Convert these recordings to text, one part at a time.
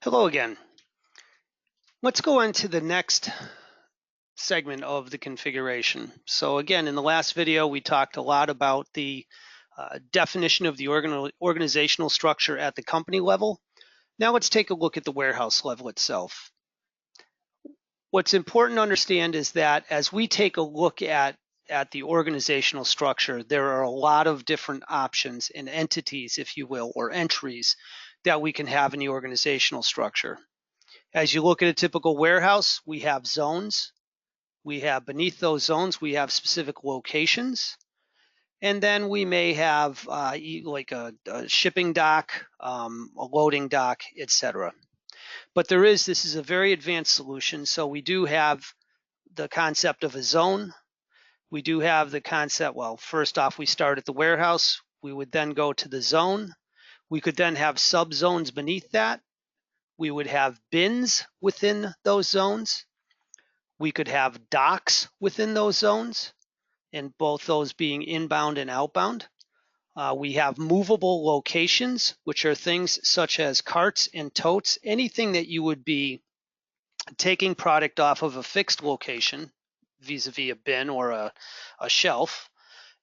Hello again. Let's go into the next segment of the configuration. So again, in the last video, we talked a lot about the definition of the organizational structure at the company level. Now let's take a look at the warehouse level itself. What's important to understand is that as we take a look at the organizational structure, there are a lot of different options and entities, if you will, or entries that we can have in the organizational structure. As you look at a typical warehouse, we have zones. We have beneath those zones, we have specific locations. And then we may have like a shipping dock, a loading dock, etc. But this is a very advanced solution. So we do have the concept of a zone. We do have the concept, well, first off, we start at the warehouse. We would then go to the zone. We could then have sub-zones beneath that. We would have bins within those zones. We could have docks within those zones, and both those being inbound and outbound. We have movable locations, which are things such as carts and totes, anything that you would be taking product off of a fixed location, vis-a-vis a bin or a shelf,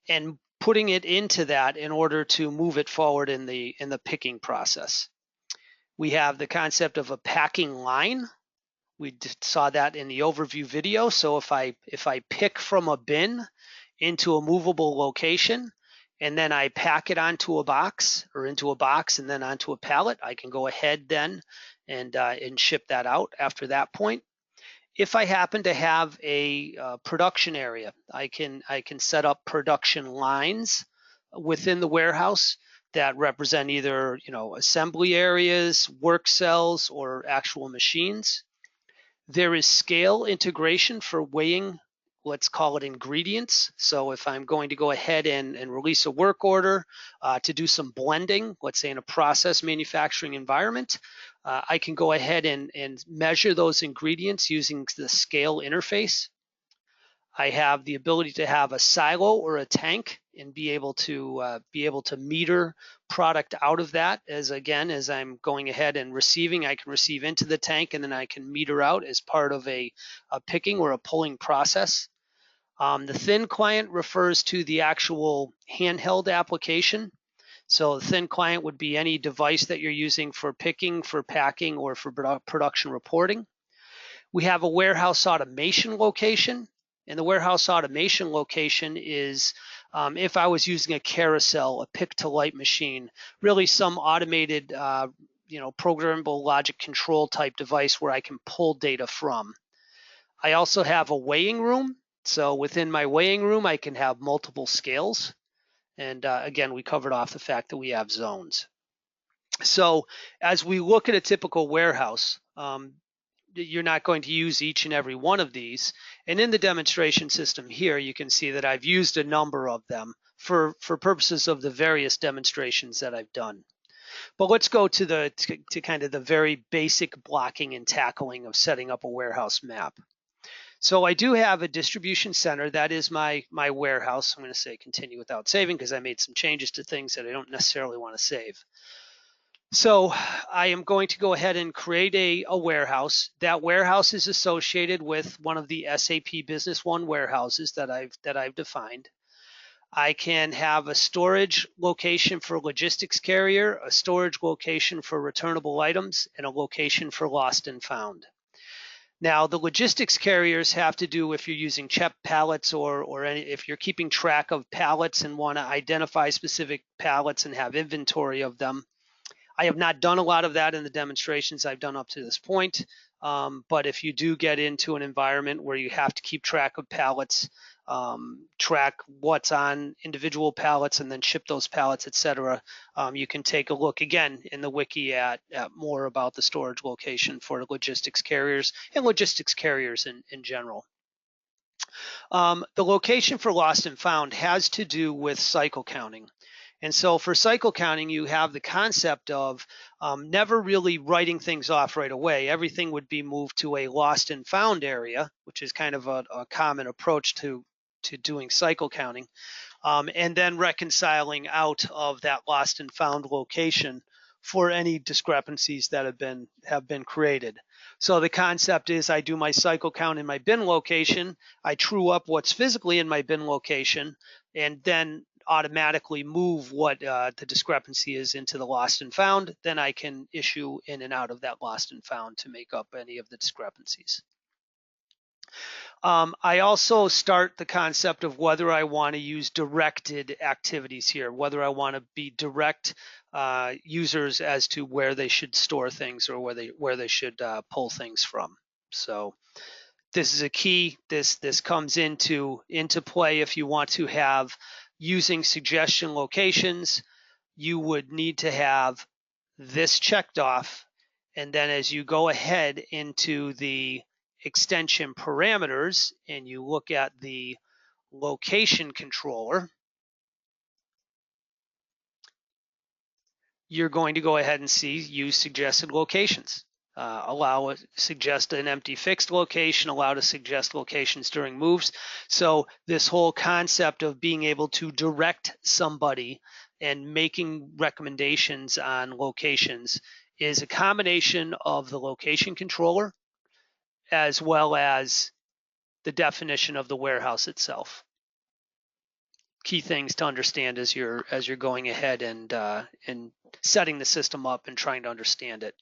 and putting it into that in order to move it forward in the picking process. We have the concept of a packing line. We saw that in the overview video. So if I pick from a bin into a movable location, and then I pack it onto a box or into a box and then onto a pallet, I can go ahead then and ship that out after that point. If I happen to have a production area, I can set up production lines within the warehouse that represent either assembly areas, work cells, or actual machines. There is scale integration for weighing, let's call it ingredients. So if I'm going to go ahead and release a work order to do some blending, let's say in a process manufacturing environment, I can go ahead and measure those ingredients using the scale interface. I have the ability to have a silo or a tank and be able to meter product out of that. As I'm going ahead and receiving, I can receive into the tank and then I can meter out as part of a picking or a pulling process. The thin client refers to the actual handheld application. So the thin client would be any device that you're using for picking, for packing, or for production reporting. We have a warehouse automation location. And the warehouse automation location is if I was using a carousel, a pick-to-light machine, really some automated, programmable logic control type device where I can pull data from. I also have a weighing room. So within my weighing room, I can have multiple scales. And again, we covered off the fact that we have zones. So as we look at a typical warehouse, you're not going to use each and every one of these. And in the demonstration system here, you can see that I've used a number of them for purposes of the various demonstrations that I've done. But let's go to kind of the very basic blocking and tackling of setting up a warehouse map. So I do have a distribution center. That is my warehouse. I'm going to say continue without saving because I made some changes to things that I don't necessarily want to save. So I am going to go ahead and create a warehouse. That warehouse is associated with one of the SAP Business One warehouses that I've defined. I can have a storage location for logistics carrier, a storage location for returnable items, and a location for lost and found. Now, the logistics carriers have to do if you're using CHEP pallets or if you're keeping track of pallets and want to identify specific pallets and have inventory of them. I have not done a lot of that in the demonstrations I've done up to this point, but if you do get into an environment where you have to keep track of pallets, track what's on individual pallets and then ship those pallets, etc., you can take a look again in the wiki at more about the storage location for logistics carriers and logistics carriers in general. The location for lost and found has to do with cycle counting. And so for cycle counting, you have the concept of never really writing things off right away. Everything would be moved to a lost and found area, which is kind of a common approach to doing cycle counting, and then reconciling out of that lost and found location for any discrepancies that have been created. So the concept is I do my cycle count in my bin location, I true up what's physically in my bin location, and then automatically move what the discrepancy is into the lost and found. Then I can issue in and out of that lost and found to make up any of the discrepancies. I also start the concept of whether I want to use directed activities here, whether I want to be direct users as to where they should store things or where they should pull things from. So this is a key. This comes into play if you want to have using suggestion locations. You would need to have this checked off, and then as you go ahead into the extension parameters and you look at the location controller, you're going to go ahead and see use suggested locations. Suggest an empty fixed location, allow to suggest locations during moves. So this whole concept of being able to direct somebody and making recommendations on locations is a combination of the location controller as well as the definition of the warehouse itself. Key things to understand as you're going ahead and setting the system up and trying to understand it.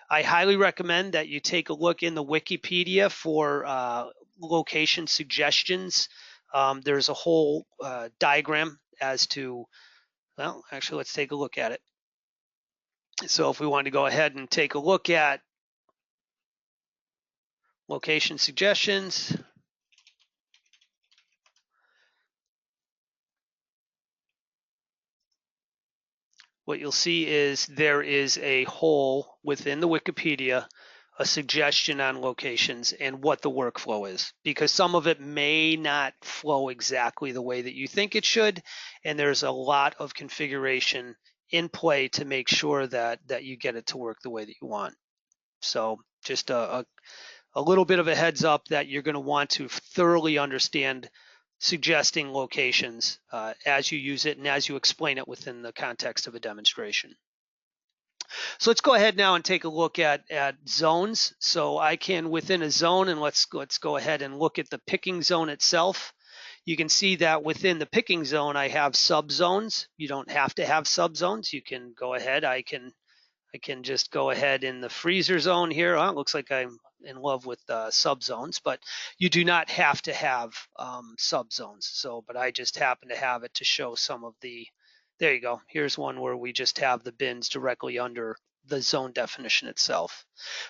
I highly recommend that you take a look in the Wikipedia for location suggestions. There's a whole diagram as to, well, actually, let's take a look at it. So if we want to go ahead and take a look at location suggestions, what you'll see is there is a hole within the Wikipedia, a suggestion on locations and what the workflow is, because some of it may not flow exactly the way that you think it should, and there's a lot of configuration in play to make sure that you get it to work the way that you want. So just a little bit of a heads up that you're going to want to thoroughly understand suggesting locations as you use it and as you explain it within the context of a demonstration. So let's go ahead now and take a look at zones. So I can, within a zone, and let's go ahead and look at the picking zone itself. You can see that within the picking zone, I have subzones. You don't have to have subzones. You can go ahead. I can just go ahead in the freezer zone here. Oh, it looks like I'm in love with subzones, but you do not have to have subzones. So, but I just happen to have it to show some of the, there you go. Here's one where we just have the bins directly under the zone definition itself.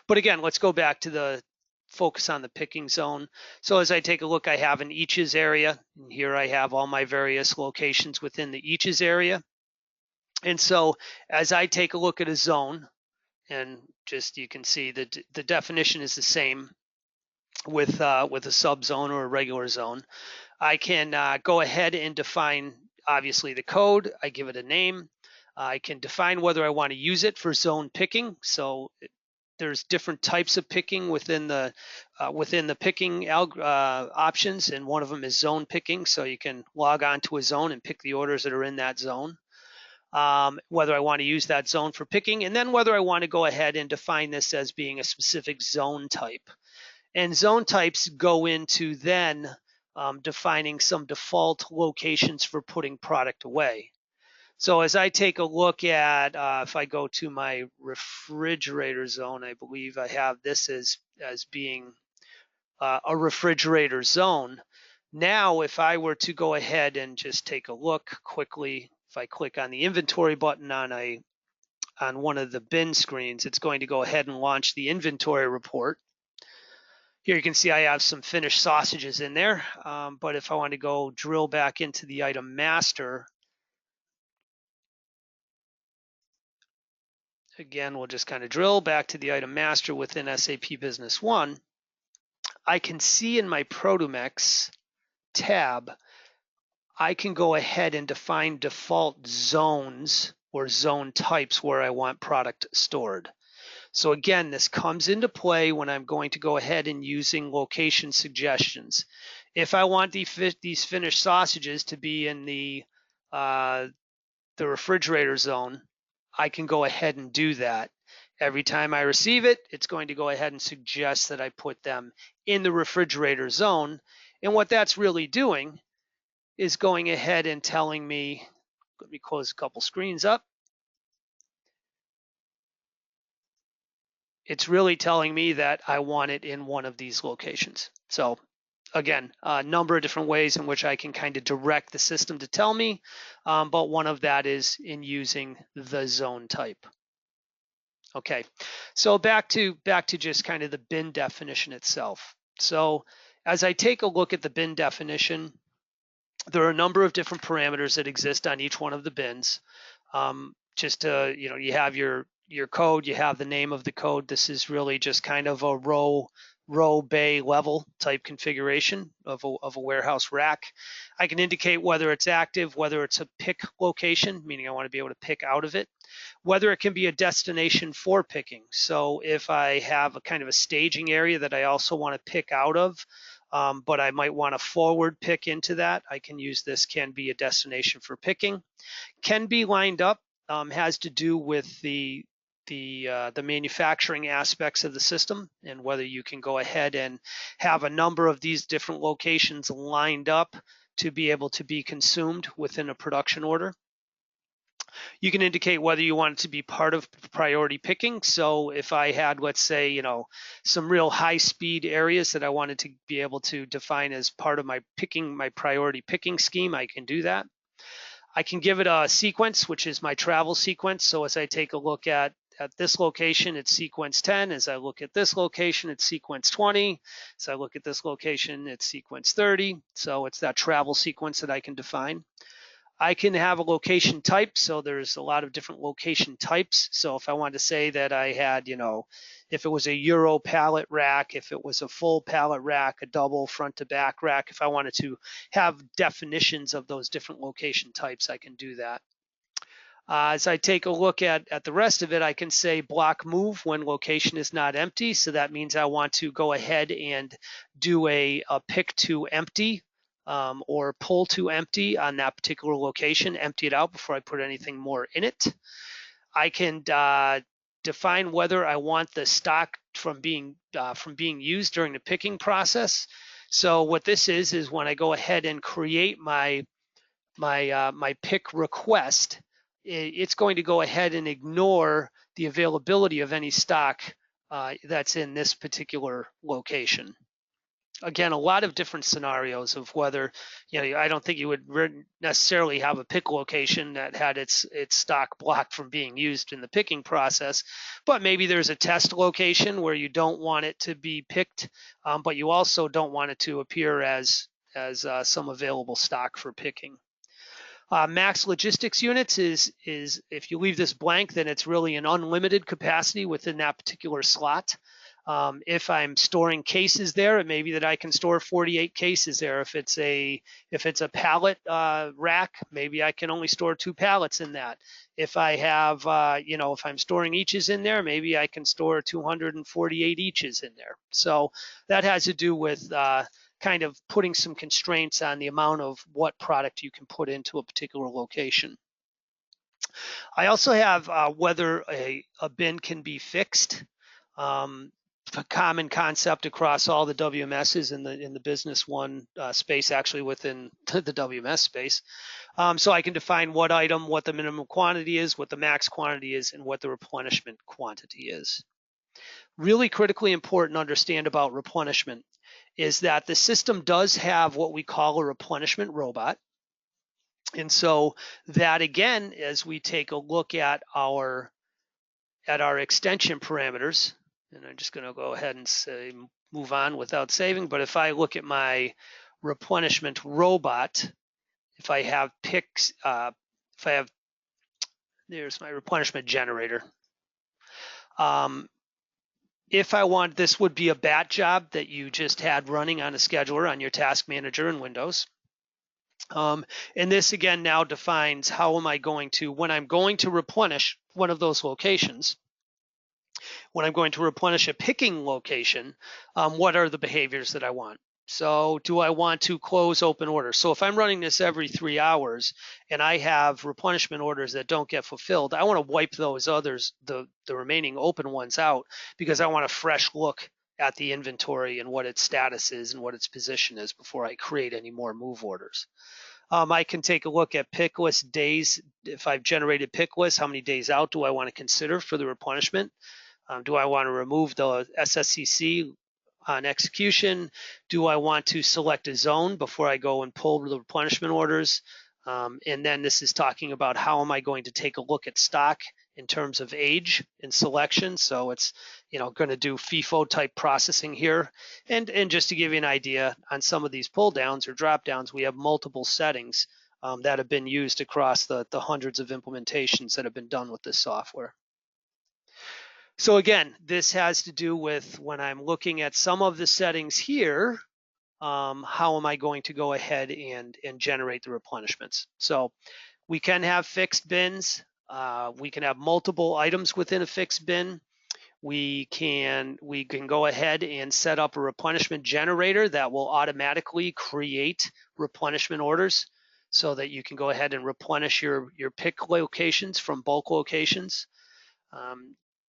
But again, let's go back to the focus on the picking zone. So as I take a look, I have an eaches area. And here I have all my various locations within the eaches area. And so as I take a look at a zone, and just you can see that the definition is the same with a subzone or a regular zone, I can go ahead and define, obviously, the code. I give it a name. I can define whether I want to use it for zone picking. So there's different types of picking within the picking options, and one of them is zone picking. So you can log on to a zone and pick the orders that are in that zone. Whether I want to use that zone for picking, and then whether I want to go ahead and define this as being a specific zone type. And zone types go into then defining some default locations for putting product away. So as I take a look at, if I go to my refrigerator zone, I believe I have this as being a refrigerator zone. Now, if I were to go ahead and just take a look quickly, if I click on the inventory button on one of the bin screens, it's going to go ahead and launch the inventory report. Here you can see I have some finished sausages in there, but if I want to go drill back into the item master, again, we'll just kind of drill back to the item master within SAP Business One. I can see in my Produmex tab, I can go ahead and define default zones or zone types where I want product stored. So again, this comes into play when I'm going to go ahead and using location suggestions. If I want these finished sausages to be in the refrigerator zone, I can go ahead and do that. Every time I receive it, it's going to go ahead and suggest that I put them in the refrigerator zone. And what that's really doing is going ahead and telling me, let me close a couple screens up. It's really telling me that I want it in one of these locations. So again, a number of different ways in which I can kind of direct the system to tell me, but one of that is in using the zone type. Okay, so back to just kind of the bin definition itself. So as I take a look at the bin definition, there are a number of different parameters that exist on each one of the bins. Just to, you have your code, you have the name of the code. This is really just kind of a row bay level type configuration of a warehouse rack. I can indicate whether it's active, whether it's a pick location, meaning I want to be able to pick out of it, whether it can be a destination for picking. So if I have a kind of a staging area that I also want to pick out of, but I might want to forward pick into that, I can use this can be a destination for picking. Can be lined up, has to do with the manufacturing aspects of the system and whether you can go ahead and have a number of these different locations lined up to be able to be consumed within a production order. You can indicate whether you want it to be part of priority picking. So if I had, let's say, some real high speed areas that I wanted to be able to define as part of my priority picking scheme, I can do that. I can give it a sequence, which is my travel sequence. So as I take a look at this location, it's sequence 10. As I look at this location, it's sequence 20. As I look at this location, it's sequence 30. So it's that travel sequence that I can define. I can have a location type, so there's a lot of different location types. So if I wanted to say that I had, if it was a Euro pallet rack, if it was a full pallet rack, a double front to back rack, if I wanted to have definitions of those different location types, I can do that. As I take a look at the rest of it, I can say block move when location is not empty. So that means I want to go ahead and do a pick to empty or pull to empty on that particular location, empty it out before I put anything more in it. I can define whether I want the stock from being used during the picking process. So what this is when I go ahead and create my pick request, it's going to go ahead and ignore the availability of any stock that's in this particular location. Again, a lot of different scenarios of whether, I don't think you would necessarily have a pick location that had its stock blocked from being used in the picking process, but maybe there's a test location where you don't want it to be picked, but you also don't want it to appear as some available stock for picking. Max logistics units is if you leave this blank, then it's really an unlimited capacity within that particular slot. If I'm storing cases there, it may be that I can store 48 cases there. If it's a pallet rack, maybe I can only store 2 pallets in that. If I have, if I'm storing eaches in there, maybe I can store 248 eaches in there. So that has to do with kind of putting some constraints on the amount of what product you can put into a particular location. I also have whether a bin can be fixed. A common concept across all the WMSs in the business one space, actually within the WMS space. So I can define what item, what the minimum quantity is, what the max quantity is, and what the replenishment quantity is. Really critically important to understand about replenishment is that the system does have what we call a replenishment robot. And so that, again, as we take a look at our extension parameters, and I'm just going to go ahead and say move on without saving, but if I look at my replenishment robot, if I have picks, there's my replenishment generator. If I want, this would be a bat job that you just had running on a scheduler on your task manager in Windows. And this again now defines how am I going to, when I'm going to replenish one of those locations, when I'm going to replenish a picking location, what are the behaviors that I want? So do I want to close open orders? So if I'm running this every 3 hours and I have replenishment orders that don't get fulfilled, I want to wipe those others, the remaining open ones out, because I want a fresh look at the inventory and what its status is and what its position is before I create any more move orders. I can take a look at pick list days. If I've generated pick lists, how many days out do I want to consider for the replenishment? Do I want to remove the SSCC on execution? Do I want to select a zone before I go and pull the replenishment orders? And then this is talking about how am I going to take a look at stock in terms of age and selection. So it's going to do FIFO type processing here. And just to give you an idea on some of these pull downs or drop downs, we have multiple settings that have been used across the hundreds of implementations that have been done with this software. So again, this has to do with when I'm looking at some of the settings here, how am I going to go ahead and generate the replenishments? So we can have fixed bins. We can have multiple items within a fixed bin. We can go ahead and set up a replenishment generator that will automatically create replenishment orders so that you can go ahead and replenish your pick locations from bulk locations.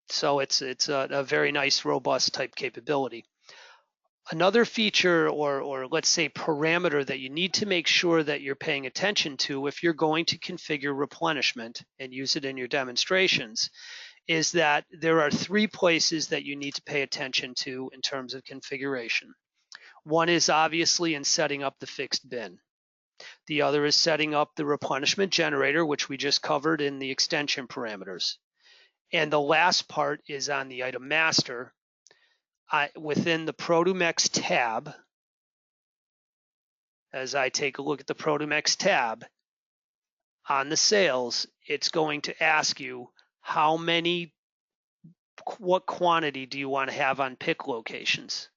So it's a very nice, robust type capability. Another feature or let's say parameter that you need to make sure that you're paying attention to if you're going to configure replenishment and use it in your demonstrations is that there are 3 places that you need to pay attention to in terms of configuration. One is obviously in setting up the fixed bin. The other is setting up the replenishment generator, which we just covered in the extension parameters. And the last part is on the item master. Within the Produmex tab, as I take a look at the Produmex tab, on the sales, it's going to ask you what quantity do you want to have on pick locations.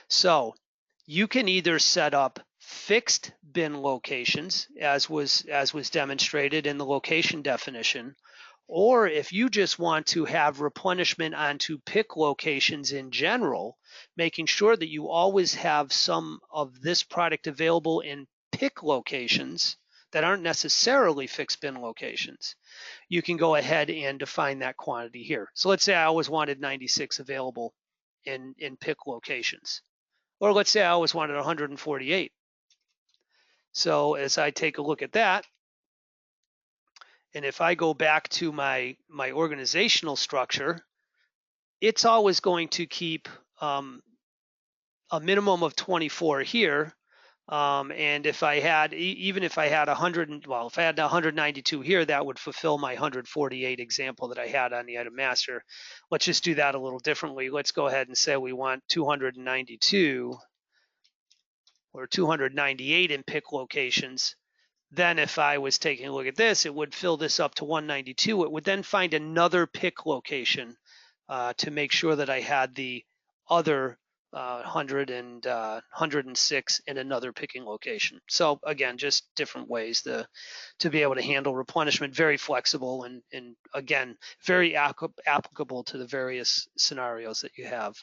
So you can either set up fixed bin locations, as was demonstrated in the location definition, or if you just want to have replenishment onto pick locations in general, making sure that you always have some of this product available in pick locations that aren't necessarily fixed bin locations, you can go ahead and define that quantity here. So let's say I always wanted 96 available in pick locations. Or let's say I always wanted 148. So as I take a look at that, and if I go back to my organizational structure, it's always going to keep a minimum of 24 here. And if I had, even if I had 192 here, that would fulfill my 148 example that I had on the item master. Let's just do that a little differently. Let's go ahead and say we want 292 or 298 in pick locations. Then if I was taking a look at this, it would fill this up to 192. It would then find another pick location to make sure that I had the other 106 in another picking location. So again, just different ways to be able to handle replenishment, very flexible and again, very applicable to the various scenarios that you have.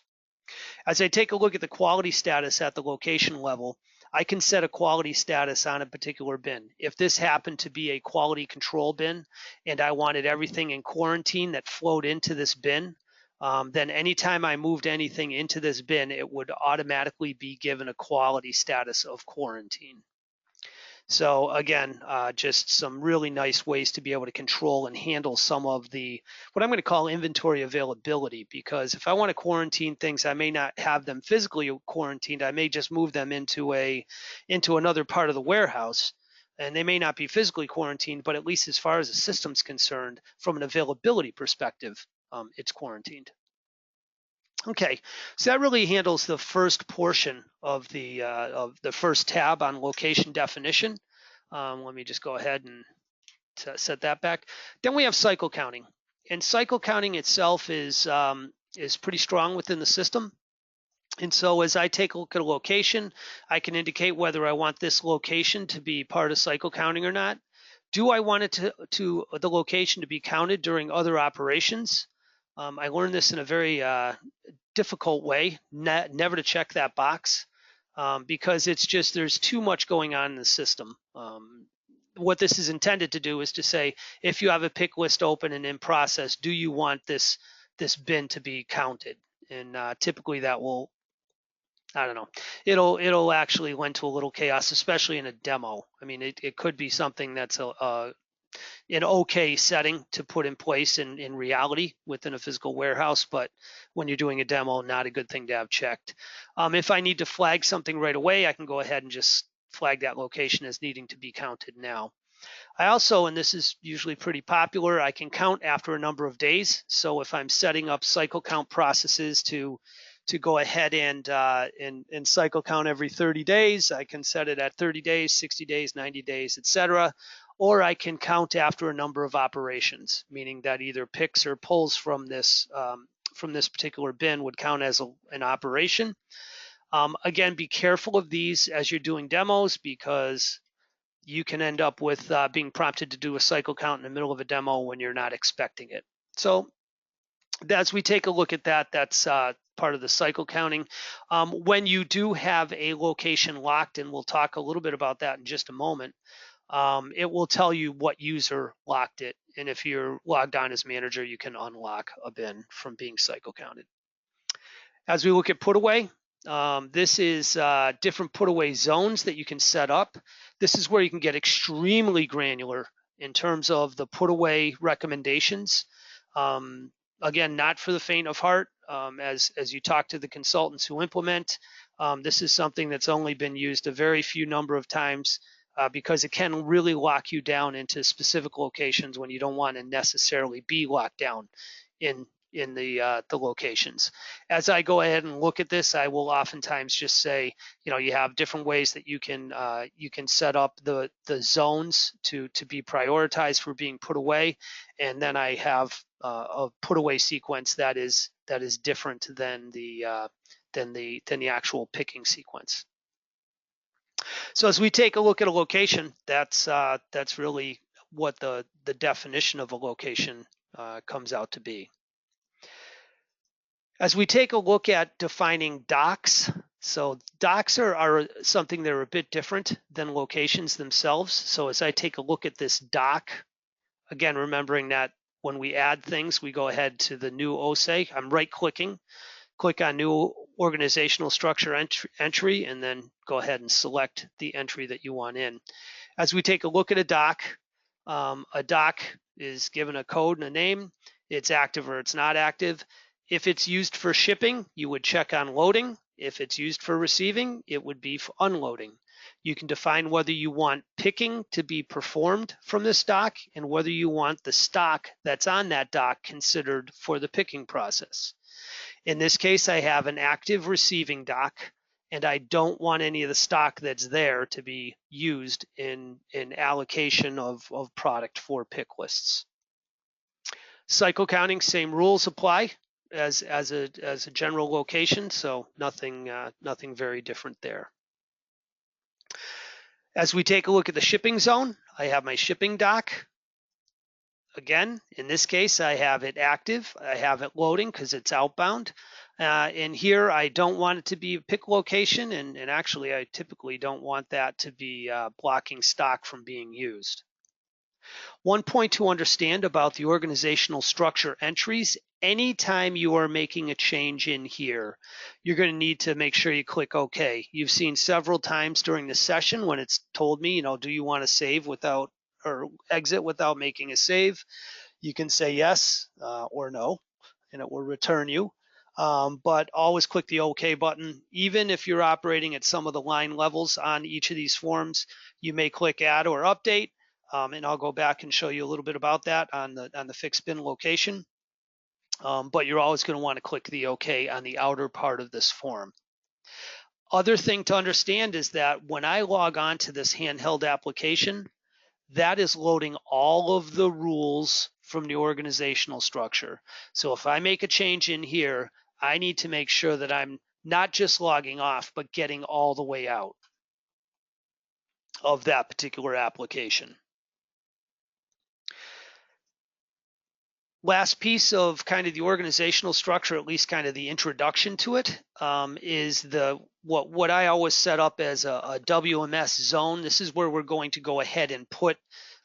As I take a look at the quality status at the location level, I can set a quality status on a particular bin. If this happened to be a quality control bin and I wanted everything in quarantine that flowed into this bin, then anytime I moved anything into this bin, it would automatically be given a quality status of quarantine. So again, just some really nice ways to be able to control and handle some of the, what I'm going to call inventory availability, because if I want to quarantine things, I may not have them physically quarantined. I may just move them into another part of the warehouse, and they may not be physically quarantined, but at least as far as the system's concerned, from an availability perspective, it's quarantined. Okay, so that really handles the first portion of the first tab on location definition. Let me just go ahead and set that back. Then we have cycle counting, and cycle counting itself is pretty strong within the system. And so as I take a look at a location, I can indicate whether I want this location to be part of cycle counting or not. Do I want it to the location to be counted during other operations? I learned this in a very difficult way, never to check that box. because it's just there's too much going on in the system. What this is intended to do is to say, if you have a pick list open and in process, do you want this bin to be counted? And typically that will, I don't know, it'll actually lend to a little chaos, especially in a demo. I mean, it could be something that's an okay setting to put in place in reality within a physical warehouse, but when you're doing a demo, not a good thing to have checked. If I need to flag something right away, I can go ahead and just flag that location as needing to be counted now. I also, and this is usually pretty popular, I can count after a number of days. So if I'm setting up cycle count processes to go ahead and cycle count every 30 days, I can set it at 30 days, 60 days, 90 days, etc. Or I can count after a number of operations, meaning that either picks or pulls from this particular bin would count as an operation. Again, be careful of these as you're doing demos, because you can end up with being prompted to do a cycle count in the middle of a demo when you're not expecting it. So as we take a look at that, that's part of the cycle counting. When you do have a location locked, and we'll talk a little bit about that in just a moment, it will tell you what user locked it. And if you're logged on as manager, you can unlock a bin from being cycle counted. As we look at put away, this is different put away zones that you can set up. This is where you can get extremely granular in terms of the put away recommendations. Again, not for the faint of heart. As you talk to the consultants who implement, this is something that's only been used a very few number of times, because it can really lock you down into specific locations when you don't want to necessarily be locked down in the locations. As I go ahead and look at this, I will oftentimes just say, you have different ways that you can set up the zones to be prioritized for being put away, and then I have a put away sequence that is different than the actual picking sequence. So as we take a look at a location, that's really what the definition of a location comes out to be. As we take a look at defining docks, so docks are something that are a bit different than locations themselves. So as I take a look at this dock, again, remembering that when we add things, we go ahead to the new OSE. I'm right-clicking, click on new organizational structure entry, and then go ahead and select the entry that you want in. As we take a look at a dock is given a code and a name. It's active or it's not active. If it's used for shipping, you would check on loading. If it's used for receiving, it would be for unloading. You can define whether you want picking to be performed from this dock and whether you want the stock that's on that dock considered for the picking process. In this case, I have an active receiving dock, and I don't want any of the stock that's there to be used in allocation of product for pick lists. Cycle counting, same rules apply as a general location, so nothing very different there. As we take a look at the shipping zone, I have my shipping dock. Again, in this case, I have it active. I have it loading because it's outbound. And here, I don't want it to be a pick location, and actually, I typically don't want that to be blocking stock from being used. One point to understand about the organizational structure entries, anytime you are making a change in here, you're going to need to make sure you click OK. You've seen several times during the session when it's told me, do you want to save without or exit without making a save? You can say yes or no, and it will return you. But always click the OK button. Even if you're operating at some of the line levels on each of these forms, you may click add or update. And I'll go back and show you a little bit about that on the fixed bin location. But you're always going to want to click the OK on the outer part of this form. Other thing to understand is that when I log on to this handheld application, that is loading all of the rules from the organizational structure. So if I make a change in here, I need to make sure that I'm not just logging off, but getting all the way out of that particular application. Last piece of kind of the organizational structure, at least kind of the introduction to it, is what I always set up as a WMS zone. This is where we're going to go ahead and put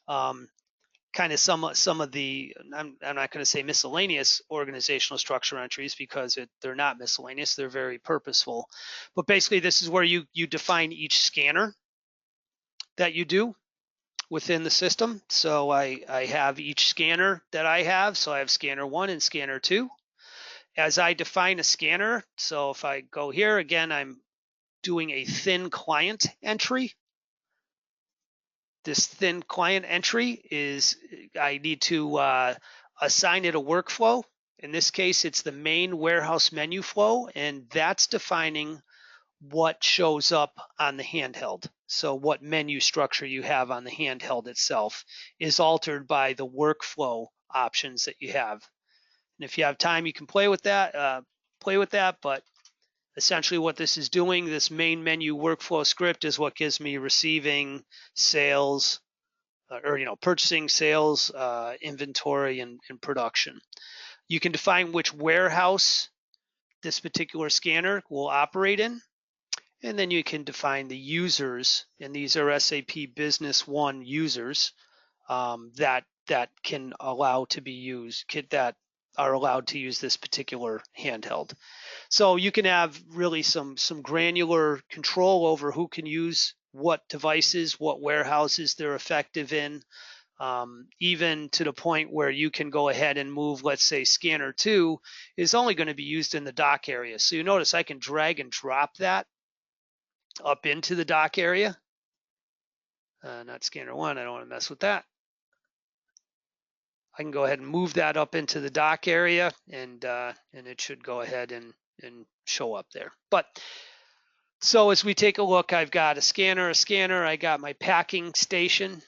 kind of some of the, I'm not going to say miscellaneous organizational structure entries because they're not miscellaneous, they're very purposeful. But basically this is where you define each scanner that you do within the system. So I have each scanner that I have. So I have scanner 1 and scanner 2. As I define a scanner, so if I go here again, I'm doing a thin client entry. This thin client entry is, I need to assign it a workflow. In this case, it's the main warehouse menu flow, and that's defining what shows up on the handheld. So what menu structure you have on the handheld itself is altered by the workflow options that you have. And if you have time, you can play with that, but essentially what this is doing, this main menu workflow script is what gives me receiving, sales, or purchasing, sales, inventory, and production. You can define which warehouse this particular scanner will operate in. And then you can define the users, and these are SAP Business One users that can allow to be used, that are allowed to use this particular handheld. So you can have really some granular control over who can use what devices, what warehouses they're effective in, even to the point where you can go ahead and move, let's say scanner 2 is only going to be used in the dock area. So you notice I can drag and drop that up into the dock area. Not scanner 1, I don't want to mess with that. I can go ahead and move that up into the dock area, and it should go ahead and show up there. But so as we take a look, I've got a scanner, I got my packing station.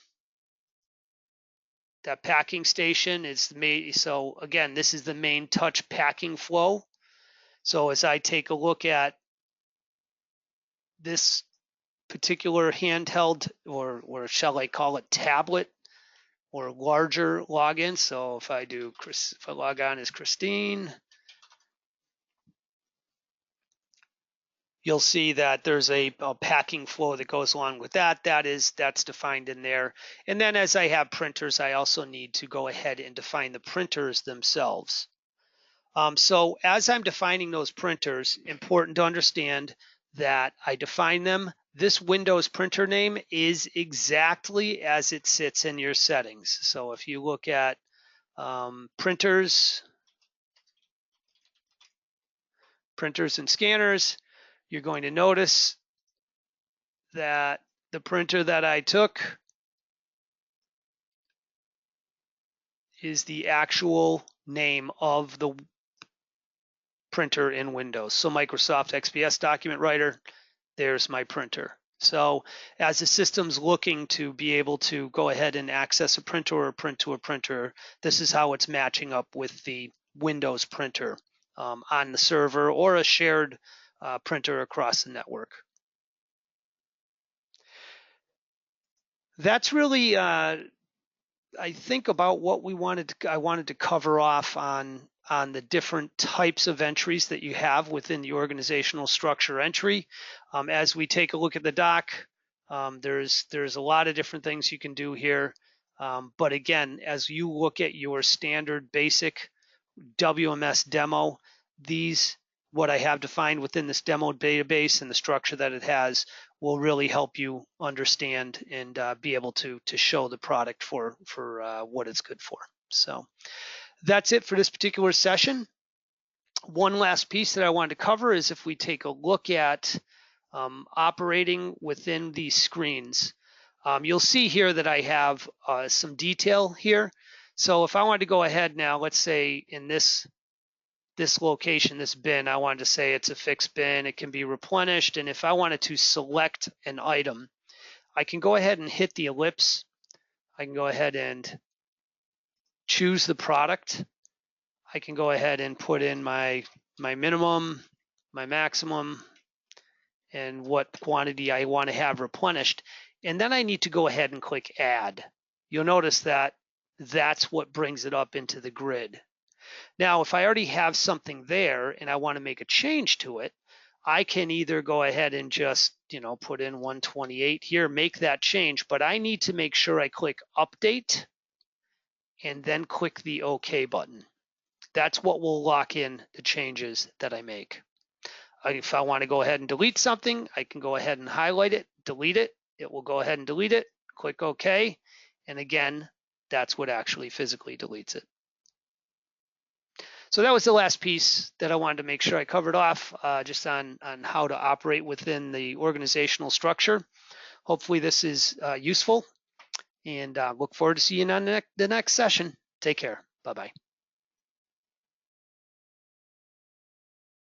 That packing station is so again, this is the main touch packing flow. So as I take a look at this particular handheld, or shall I call it tablet, or larger login. So if I log on as Christine, you'll see that there's a packing flow that goes along with that. That's defined in there. And then as I have printers, I also need to go ahead and define the printers themselves. So as I'm defining those printers, important to understand that I define them. This Windows printer name is exactly as it sits in your settings. So if you look at printers and scanners, you're going to notice that the printer that I took is the actual name of the printer in Windows. So Microsoft XPS Document Writer, there's my printer. So as the system's looking to be able to go ahead and access a printer or print to a printer, this is how it's matching up with the Windows printer on the server or a shared printer across the network. That's really, I think, about what I wanted to cover off on the different types of entries that you have within the organizational structure entry. As we take a look at the doc, there's a lot of different things you can do here. But again, as you look at your standard basic WMS demo, what I have defined within this demo database and the structure that it has will really help you understand and be able to show the product for what it's good for. So that's it for this particular session. One last piece that I wanted to cover is if we take a look at operating within these screens, you'll see here that I have some detail here. So if I wanted to go ahead now, let's say in this location, this bin, I wanted to say it's a fixed bin, it can be replenished, and if I wanted to select an item, I can go ahead and hit the ellipse. I can go ahead and choose the product. I can go ahead and put in my minimum, my maximum, and what quantity I want to have replenished. And then I need to go ahead and click add. You'll notice that that's what brings it up into the grid. Now, if I already have something there and I want to make a change to it, I can either go ahead and just, put in 128 here, make that change, but I need to make sure I click update and then click the OK button. That's what will lock in the changes that I make. If I want to go ahead and delete something, I can go ahead and highlight it, delete it. It will go ahead and delete it, click OK. And again, that's what actually physically deletes it. So that was the last piece that I wanted to make sure I covered off, just on how to operate within the organizational structure. Hopefully this is useful, and look forward to seeing you on the next session. Take care. Bye-bye.